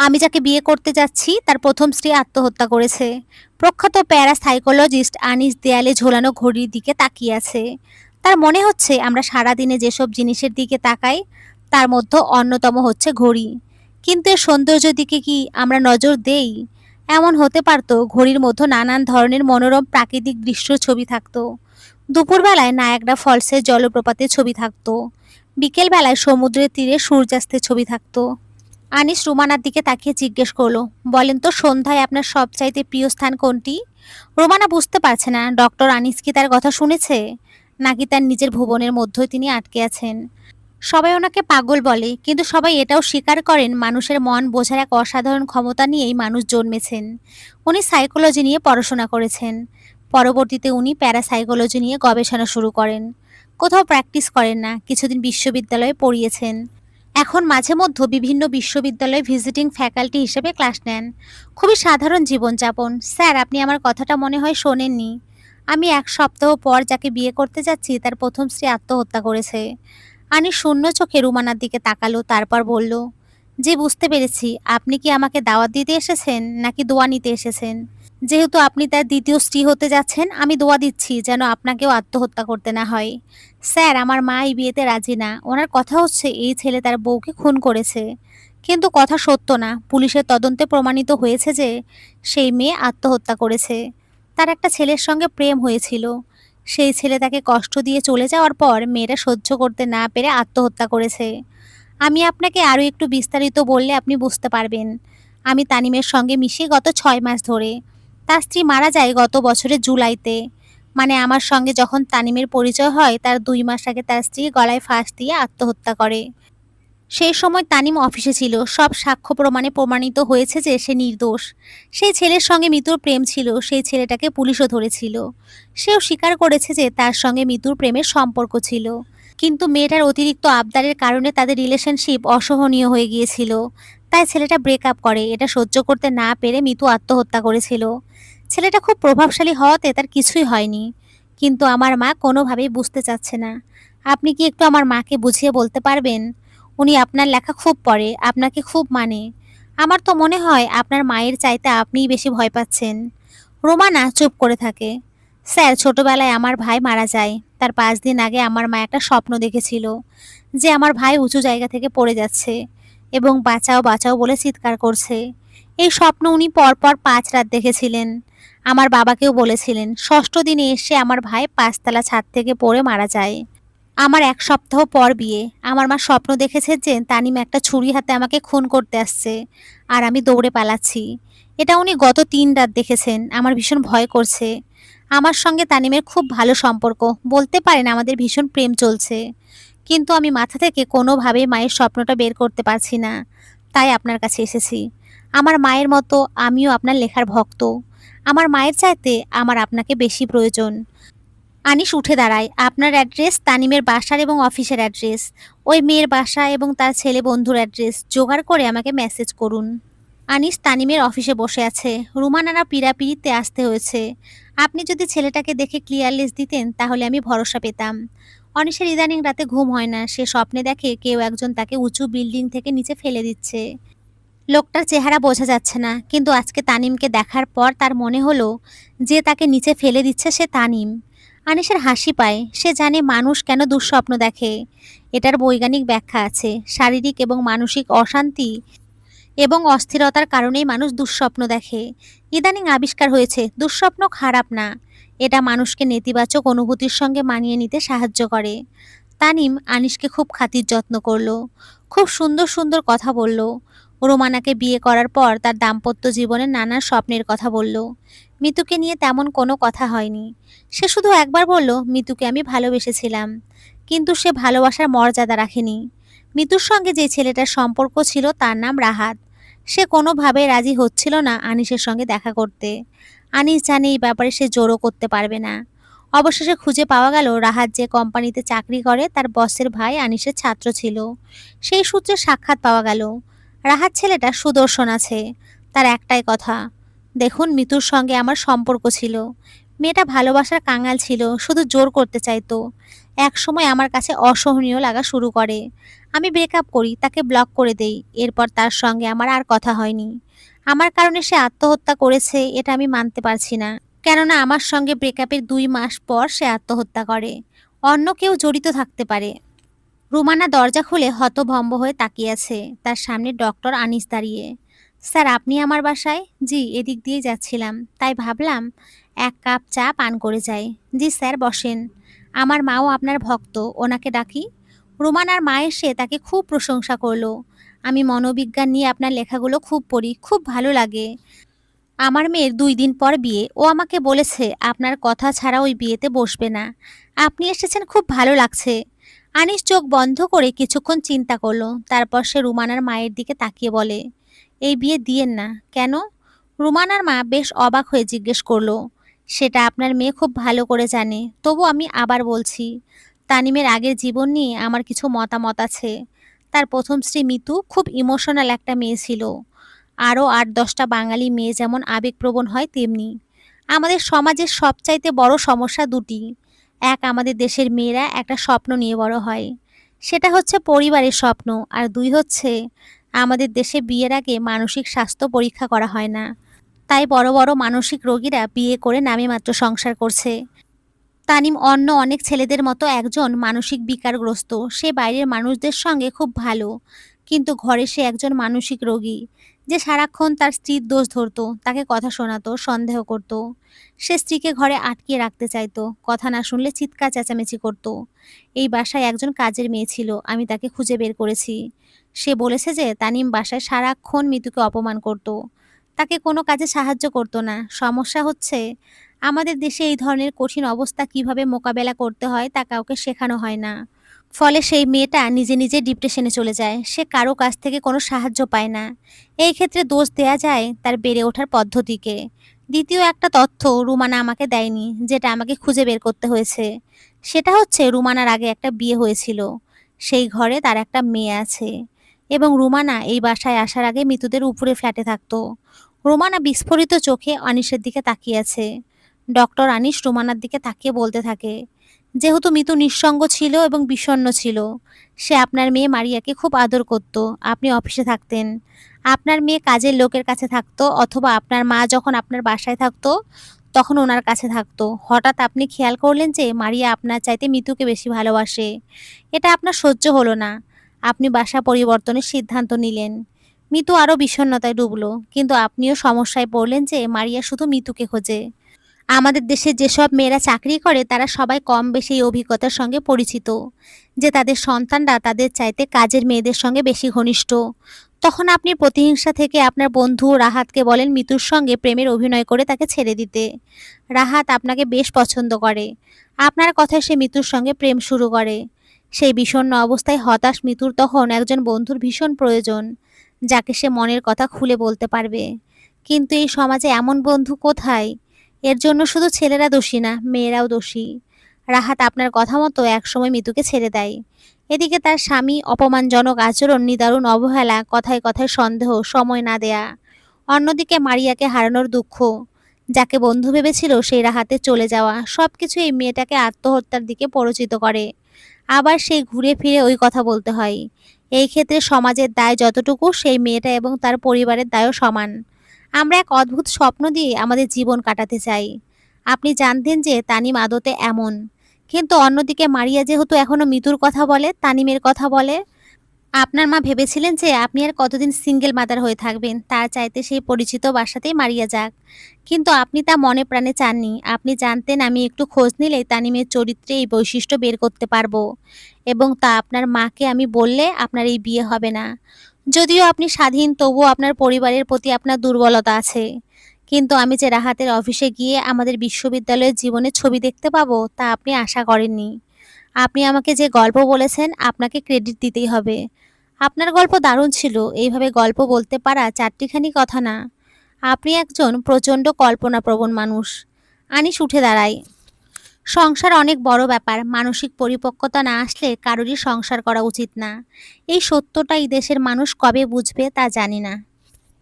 আমি যাকে বিয়ে করতে যাচ্ছি তার প্রথম স্ত্রী আত্মহত্যা করেছে। প্রখ্যাত প্যারা সাইকোলজিস্ট আনিস দেয়ালে ঝোলানো ঘড়ির দিকে তাকিয়ে আছে। তার মনে হচ্ছে আমরা সারাদিনে যেসব জিনিসের দিকে তাকাই তার মধ্যে অন্যতম হচ্ছে ঘড়ি। কিন্তু এর সৌন্দর্যের দিকে কি আমরা নজর দেই? এমন হতে পারতো ঘড়ির মধ্যে নানান ধরনের মনোরম প্রাকৃতিক দৃশ্যর ছবি থাকতো। দুপুরবেলায় নায়াগ্রা ফলসের জলপ্রপাতের ছবি থাকতো। বিকেলবেলায় সমুদ্রের তীরে সূর্যাস্তের ছবি থাকতো। আনিস রুমানার দিকে তাকিয়ে জিজ্ঞেস করলো, বলেন তো সন্ধ্যায় আপনার সবচাইতে প্রিয় স্থান কোনটি? রুমানা বুঝতে পারছে না ডক্টর আনিস কি তার কথা শুনেছে, নাকি তার নিজের ভুবনের মধ্যেই তিনি আটকে আছেন। সবাই ওনাকে পাগল বলে, কিন্তু সবাই এটাও স্বীকার করেন মানুষের মন বোঝার এক অসাধারণ ক্ষমতা নিয়েই মানুষ জন্মেছেন। উনি সাইকোলজি নিয়ে পড়াশোনা করেছেন। পরবর্তীতে উনি প্যারাসাইকোলজি নিয়ে গবেষণা শুরু করেন। কোথাও প্র্যাকটিস করেন না, কিছুদিন বিশ্ববিদ্যালয়ে পড়িয়েছেন। এখন মাঝে মধ্যে বিভিন্ন বিশ্ববিদ্যালয়ে ভিজিটিং ফ্যাকাল্টি হিসেবে ক্লাস নেন। খুবই সাধারণ জীবনযাপন। স্যার, আপনি আমার কথাটা মনে হয় শোনেননি। আমি 1 সপ্তাহ পর যাকে বিয়ে করতে যাচ্ছি তার প্রথম স্ত্রী আত্মহত্যা করেছে। আনি শূন্য চোখে রুমানার দিকে তাকালো, তারপর বলল, জি বুঝতে পেরেছি। আপনি কি আমাকে দাওয়াত দিতে এসেছেন নাকি দোয়া নিতে এসেছেন? যেহেতু আপনি তার দ্বিতীয় স্ত্রী হতে যাচ্ছেন, আমি দোয়া দিচ্ছি যেন আপনাকেও আত্মহত্যা করতে না হয়। স্যার, আমার মা এই বিয়েতে রাজি না। ওনার কথা হচ্ছে এই ছেলে তার বউকে খুন করেছে। কিন্তু কথা সত্য না। পুলিশের তদন্তে প্রমাণিত হয়েছে যে সেই মেয়ে আত্মহত্যা করেছে। তার একটা ছেলের সঙ্গে প্রেম হয়েছিল। সেই ছেলে তাকে কষ্ট দিয়ে চলে যাওয়ার পর মেয়েটা সহ্য করতে না পেরে আত্মহত্যা করেছে। আমি আপনাকে আরও একটু বিস্তারিত বললে আপনি বুঝতে পারবেন। আমি তানিমের সঙ্গে মিশি গত 6 মাস ধরে। তার স্ত্রী মারা যায় গত বছরের জুলাইতে। মানে আমার সঙ্গে যখন তানিমের পরিচয় হয় তার 2 মাস আগে তার স্ত্রী গলায় ফাঁস দিয়ে আত্মহত্যা করে। সেই সময় তানিম অফিসে ছিল। সব সাক্ষ্য প্রমাণে প্রমাণিত হয়েছে যে সে নির্দোষ। সেই ছেলের সঙ্গে মিতুর প্রেম ছিল। সেই ছেলেটাকে পুলিশও ধরেছিল। সেও স্বীকার করেছে যে তার সঙ্গে মিতুর প্রেমের সম্পর্ক ছিল। কিন্তু মেয়েটার অতিরিক্ত আবদারের কারণে তাদের রিলেশনশিপ অসহনীয় হয়ে গিয়েছিল। তাই ছেলেটা ব্রেকআপ করে। এটা সহ্য করতে না পেরে মিতু আত্মহত্যা করেছিল। ছেলেটা খুব প্রভাবশালী হওয়াতে তার কিছুই হয়নি। কিন্তু আমার মা কোনোভাবেই বুঝতে চাচ্ছে না। আপনি কি একটু আমার মাকে বুঝিয়ে বলতে পারবেন? উনি আপনার লেখা খুব পড়ে, আপনাকে খুব মানে। আমার তো মনে হয় আপনার মায়ের চাইতে আপনিই বেশি ভয় পাচ্ছেন। রোমানা চুপ করে থাকে। স্যার, ছোটবেলায় আমার ভাই মারা যায়। তার 5 দিন আগে আমার মা একটা স্বপ্ন দেখেছিল যে আমার ভাই উঁচু জায়গা থেকে পড়ে যাচ্ছে এবং বাঁচাও বাঁচাও বলে চিৎকার করছে। এই স্বপ্ন উনি পরপর 5 রাত দেখেছিলেন। আমার বাবাকেও বলেছিলেন। ষষ্ঠ দিনে এসে আমার ভাই 5তলা ছাদ থেকে পড়ে মারা যায়। আমার 1 সপ্তাহ পর বিয়ে। আমার মা স্বপ্ন দেখেছে যে তানিম একটা ছুরি হাতে আমাকে খুন করতে আসছে আর আমি দৌড়ে পালাচ্ছি। এটা উনি গত 3 রাত দেখেছেন। আমার ভীষণ ভয় করছে। আমার সঙ্গে তানিমের খুব ভালো সম্পর্ক, বলতে পারেন আমাদের ভীষণ প্রেম চলছে। কিন্তু আমি মাথা থেকে কোনোভাবেই মায়ের স্বপ্নটা বের করতে পারছি না। তাই আপনার কাছে এসেছি। আমার মায়ের মতো আমিও আপনার লেখার ভক্ত। আমার মায়ের চাইতে আমার আপনাকে বেশি প্রয়োজন। আনিস উঠে দাঁড়ায়। আপনার অ্যাড্রেস, তানিমের বাসার এবং অফিসের অ্যাড্রেস, ওই মেয়ের বাসা এবং তার ছেলে বন্ধুর অ্যাড্রেস জোগাড় করে আমাকে মেসেজ করুন। আনিস তানিমের অফিসে বসে আছে। রুমানারা পিড়াপিড়িতে আসতে হয়েছে। আপনি যদি ছেলেটাকে দেখে ক্লিয়ারলেস দিতেন তাহলে আমি ভরসা পেতাম। অনিশের ইদানিং রাতে ঘুম হয় না। সে স্বপ্নে দেখে কেউ একজন তাকে উঁচু বিল্ডিং থেকে নিচে ফেলে দিচ্ছে। লোকটার চেহারা বোঝা যাচ্ছে না, কিন্তু আজকে তানিমকে দেখার পর তার মনে হলো যে তাকে নিচে ফেলে দিচ্ছে সে তানিম। আনিসের হাসি পায়। সে জানে মানুষ কেন দুঃস্বপ্ন দেখে। এটার বৈজ্ঞানিক ব্যাখ্যা আছে। শারীরিক এবং মানসিক অশান্তি এবং অস্থিরতার কারণেই মানুষ দুঃস্বপ্ন দেখে। ইদানিং আবিষ্কার হয়েছে দুঃস্বপ্ন খারাপ না। এটা মানুষকে নেতিবাচক অনুভূতির সঙ্গে মানিয়ে নিতে সাহায্য করে। তানিম আনিশকে খুব খাতির যত্ন করলো। খুব সুন্দর সুন্দর কথা বলল। রোমানাকে বিয়ে করার পর তার দাম্পত্য জীবনের নানা স্বপ্নের কথা বলল। মিতুকে নিয়ে তেমন কোনো কথা হয়নি। সে শুধু একবার বলল, মিতুকে আমি ভালোবেসেছিলাম। কিন্তু সে ভালোবাসার মর্যাদা রাখেনি। মিতুর সঙ্গে যে ছেলেটার সম্পর্ক ছিল তার নাম রাহাত। সে কোনোভাবে রাজি হচ্ছিল না আনিসের সঙ্গে দেখা করতে। আনিস জানে এই ব্যাপারে সে জোরও করতে পারবে না। অবশেষে খুঁজে পাওয়া গেল রাহাত যে কোম্পানিতে চাকরি করে তার বসের ভাই আনিসের ছাত্র ছিল। সেই সূত্রে সাক্ষাৎ পাওয়া গেল। রাহাত ছেলেটা সুদর্শন আছে। তার একটাই কথা, দেখুন মিতুর সঙ্গে আমার সম্পর্ক ছিল। মেয়েটা ভালোবাসার কাঙাল ছিল, শুধু জোর করতে চাইতো। একসময় আমার কাছে অসহনীয় লাগা শুরু করে। আমি ব্রেকআপ করি, তাকে ব্লক করে দেই। এরপর তার সঙ্গে আমার আর কথা হয়নি। আমার কারণে সে আত্মহত্যা করেছে এটা আমি মানতে পারছি না। কেননা আমার সঙ্গে ব্রেকআপের ২ মাস পর সে আত্মহত্যা করে। অন্য কেউ জড়িত থাকতে পারে। রুমানা দরজা খুলে হতভম্ব হয়ে তাকিয়ে আছে। তার সামনে ডক্টর আনিস দাঁড়িয়ে। স্যার, আপনি আমার বাসায়? জি, এদিক দিয়ে যাচ্ছিলাম, তাই ভাবলাম ১ কাপ চা পান করে যাই। জি স্যার, বসেন। আমার মাও আপনার ভক্ত, ওনাকে ডাকি? রুমানার মা এসে তাকে খুব প্রশংসা করলো। আমি মনোবিজ্ঞান নিয়ে আপনার লেখাগুলো খুব পড়ি, খুব ভালো লাগে। আমার মেয়ের ২ দিন পর বিয়ে, ও আমাকে বলেছে আপনার কথা ছাড়া ওই বিয়েতে বসবে না। আপনি এসেছেন, খুব ভালো লাগছে। আনিস চোখ বন্ধ করে কিছুক্ষণ চিন্তা করলো, তারপর সে রুমানার মায়ের দিকে তাকিয়ে বলে, এই বিয়ে দিয়েন না। কেন? রুমানার মা বেশ অবাক হয়ে জিজ্ঞেস করলো। সেটা আপনার মেয়ে খুব ভালো করে জানে, তবু আমি আবার বলছি, তানিমের আগের জীবন নিয়ে আমার কিছু মতামত আছে। তার প্রথম স্ত্রী মিতু খুব ইমোশনাল একটা মেয়ে ছিল। আরও ৮-১০টা বাঙালি মেয়ে যেমন আবেগপ্রবণ হয় তেমনি। আমাদের সমাজের সবচাইতে বড় সমস্যা দুটি। এক, আমাদের দেশের মেয়েরা একটা স্বপ্ন নিয়ে বড় হয়, সেটা হচ্ছে পরিবারের স্বপ্ন। আর ২ হচ্ছে, আমাদের দেশে বিয়ের আগে মানসিক স্বাস্থ্য পরীক্ষা করা হয় না। তাই বড় বড় মানসিক রোগীরা বিয়ে করে নামে মাত্র সংসার করছে। তানিম অন্য অনেক ছেলেদের মতো একজন মানসিক বিকারগ্রস্ত। সে বাইরের মানুষদের সঙ্গে খুব ভালো, কিন্তু ঘরে সে একজন মানসিক রোগী, যে সারাক্ষণ তার স্ত্রীর দোষ ধরতো, তাকে কথা শোনাতো, সন্দেহ করত। সে স্ত্রীকে ঘরে আটকিয়ে রাখতে চাইতো, কথা না শুনলে চিৎকার চেঁচামেচি করত। এই বাসায় একজন কাজের মেয়ে ছিল, আমি তাকে খুঁজে বের করেছি। সে বলেছে যে তানিম বাসায় সারাক্ষণ মিতুকে অপমান করত, তাকে কোনো কাজে সাহায্য করতো না। সমস্যা হচ্ছে, আমাদের দেশে এই ধরনের কঠিন অবস্থা কিভাবে মোকাবেলা করতে হয় তা কাউকে শেখানো হয় না। ফলে সেই মেয়েটা নিজে নিজে ডিপ্রেশনে চলে যায়। সে কারো কাছ থেকে কোনো সাহায্য পায় না। এই ক্ষেত্রে দোষ দেয়া যায় তার বেড়ে ওঠার পদ্ধতিকে। দ্বিতীয় একটা তথ্য রুমানা আমাকে দেয়নি, যেটা আমাকে খুঁজে বের করতে হয়েছে। সেটা হচ্ছে, রুমানার আগে একটা বিয়ে হয়েছিল। সেই ঘরে তার একটা মেয়ে আছে। এবং রুমানা এই বাসায় আসার আগে মিতুদের উপরে ফ্ল্যাটে থাকতো। রুমানা বিস্ফোরিত চোখে অনিশের দিকে তাকিয়ে আছে। ডক্টর আনিস রুমানার দিকে তাকিয়ে বলতে থাকে, যেহেতু মিতু নিঃসঙ্গ ছিল এবং বিষণ্ণ ছিল, সে আপনার মেয়ে মারিয়াকে খুব আদর করত। আপনি অফিসে থাকতেন, আপনার মেয়ে কাজের লোকের কাছে থাকতো, অথবা আপনার মা যখন আপনার বাসায় থাকতো তখন ওনার কাছে থাকতো। হঠাৎ আপনি খেয়াল করলেন যে মারিয়া আপনার চাইতে মিতুকে বেশি ভালোবাসে। এটা আপনার সহ্য হলো না। আপনি বাসা পরিবর্তনের সিদ্ধান্ত নিলেন। মিতু আরও বিষণ্ণতায় ডুবলো, কিন্তু আপনিও সমস্যায় পড়লেন যে মারিয়া শুধু মিতুকে খোঁজে। আমাদের দেশে যেসব মেয়েরা চাকরি করে তারা সবাই কম বেশি এই অভিজ্ঞতার সঙ্গে পরিচিত, যে তাদের সন্তানরা তাদের চাইতে কাজের মেয়েদের সঙ্গে বেশি ঘনিষ্ঠ। তখন আপনি প্রতিহিংসা থেকে আপনার বন্ধু রাহাতকে বলেন মিতুর সঙ্গে প্রেমের অভিনয় করে তাকে ছেড়ে দিতে। রাহাত আপনাকে বেশ পছন্দ করে। আপনার কথায় সে মিতুর সঙ্গে প্রেম শুরু করে। সেই বিষণ্ণ অবস্থায় হতাশ মিতুর তখন একজন বন্ধুর ভীষণ প্রয়োজন, যাকে সে মনের কথা খুলে বলতে পারবে। কিন্তু এই সমাজে এমন বন্ধু কোথায়? এর জন্য শুধু ছেলেরা দোষী না, মেয়েরাও দোষী। রাহাত আপনার কথা মতো একসময় মিতুকে ছেড়ে দেয়। এদিকে তার স্বামী অপমানজনক আচরণ, নিদারুণ অবহেলা, কথায় কথায় সন্দেহ, সময় না দেয়া। অন্যদিকে মারিয়াকে হারানোর দুঃখ, যাকে বন্ধু ভেবেছিল সেই রাহাতে চলে যাওয়া, সবকিছু এই মেয়েটাকে আত্মহত্যার দিকে প্ররোচিত করে। আবার সেই ঘুরে ফিরে ওই কথা বলতে হয়। এই ক্ষেত্রে সমাজের দায় যতটুকু, সেই মেয়েটা এবং তার পরিবারের দায়ও সমান। আমরা এক অদ্ভুত স্বপ্ন দিয়ে আমাদের জীবন কাটাতে চাই। আপনি জানতেন যে তানিম আদতে এমন, কিন্তু অন্যদিকে মারিয়া যেহেতু এখনো মিতুর কথা বলে, তানিমের কথা বলে। আপনার মা ভেবেছিলেন যে আপনি আর কতদিন সিঙ্গেল মাদার হয়ে থাকবেন, তার চাইতে সেই পরিচিত বাসাতেই মারিয়া যাক। কিন্তু আপনি তা মনে প্রাণে চাননি। আপনি জানতেন আমি একটু খোঁজ নিলে তানিমের চরিত্রে এই বৈশিষ্ট্য বের করতে পারবো, এবং তা আপনার মাকে আমি বললে আপনার এই বিয়ে হবে না। যদিও আপনি স্বাধীন, তবুও আপনার পরিবারের প্রতি আপনার দুর্বলতা আছে। কিন্তু আমি যে রাহাতের অফিসে গিয়ে আমাদের বিশ্ববিদ্যালয়ের জীবনের ছবি দেখতে পাবো তা আপনি আশা করেননি। আপনি আমাকে যে গল্প বলেছেন, আপনাকে ক্রেডিট দিতেই হবে। আপনার গল্প দারুণ ছিল। এইভাবে গল্প বলতে পারা চারটিখানি কথা না। আপনি একজন প্রচণ্ড কল্পনাপ্রবণ মানুষ। আনিস উঠে দাঁড়ায়। সংসার অনেক বড় ব্যাপার। মানসিক পরিপক্কতা না আসলে কারোরই সংসার করা উচিত না। এই সত্যটা এই দেশের মানুষ কবে বুঝবে তা জানি না।